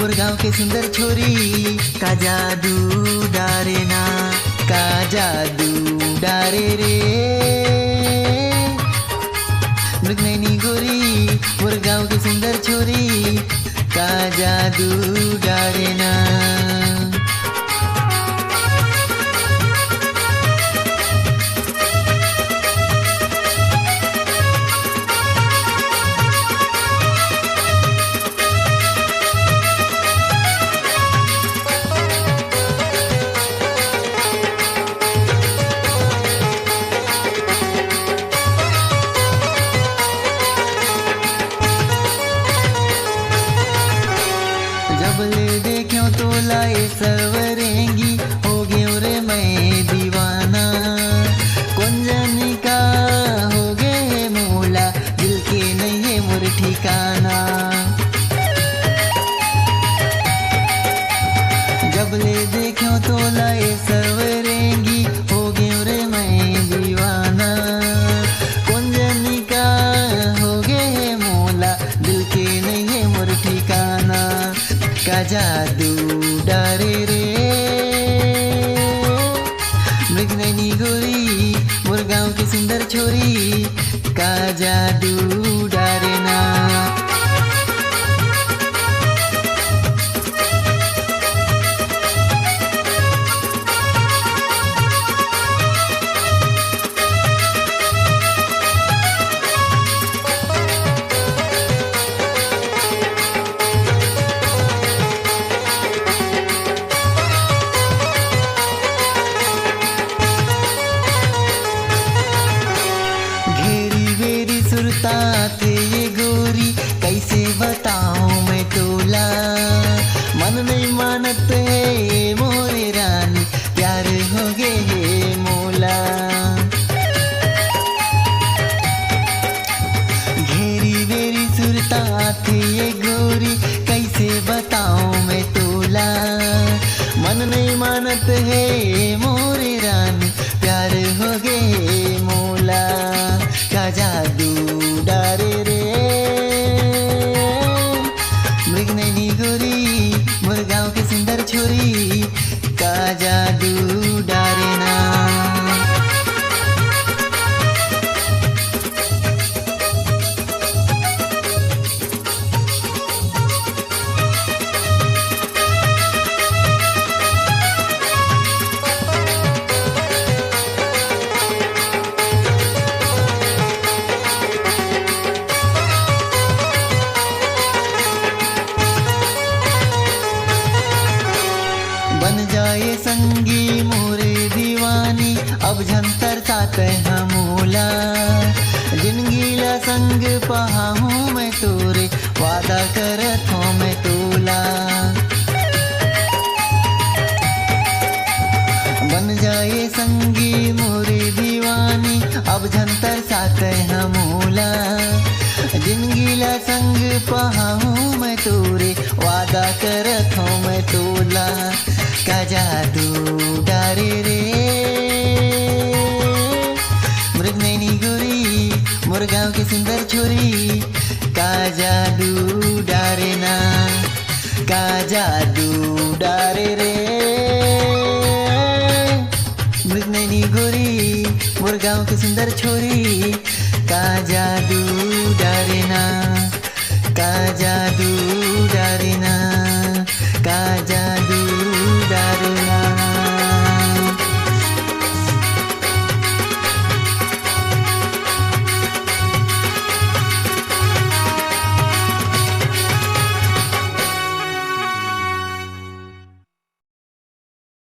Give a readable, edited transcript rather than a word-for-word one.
मोर गाँव के सुंदर छोरी का जादू डारे ना, का जादू डारे रे। मृगनयनी गोरी मोर गाँव के सुंदर छोरी का जादू डारे ना। जबले देखो तो लाए सवरेंगी हो गयो रे मैं दीवाना। कुंजनी का हो गए मोला दिल के नहीं है मोर ठिकाना। जबले देखो तो लाए सवरेंगी हो गयो रे मैं दीवाना। कुंजनी का हो गए मोला दिल के नहीं है मोर ठिकाना। का जादू डारे रे मृगनयनी गोरी मोर गाँव की सुंदर छोरी का जादू डारे ना। सुरता थे ये गोरी कैसे बताऊं मैं तोला। मन नहीं मानत है मोरे रानी प्यार हो गए है मोला। घेरी बेरी सुरता थे ये गोरी कैसे बताऊं मैं तोला। मन नहीं मानत है मोरे रानी प्यार हो गए मोला। का जादू डारे रे मृगनयनी गोरी मोर गाँव की सुंदर छोरी का जादू डारे ना। बन जाए संगी मोरे दीवानी अब झंतर साथ हमोला। जिंदगीला संग पहाऊं मैं तोरे वादा करत हूँ मैं तोला। बन जाए संगी मोरे दीवानी अब झंतर साथ हमोला। जिंदगीला संग पहाऊं मैं तोरे वादा करत हूँ मैं तोला। का जादू डारे रे मृगनयनी गोरी मोर गाँव की सुंदर छोरी का जादू डारे ना। का जादू डारे रे मृगनयनी गोरी मोर गाँव की सुंदर छोरी का जादू डारे ना। का जादू डारे ना। का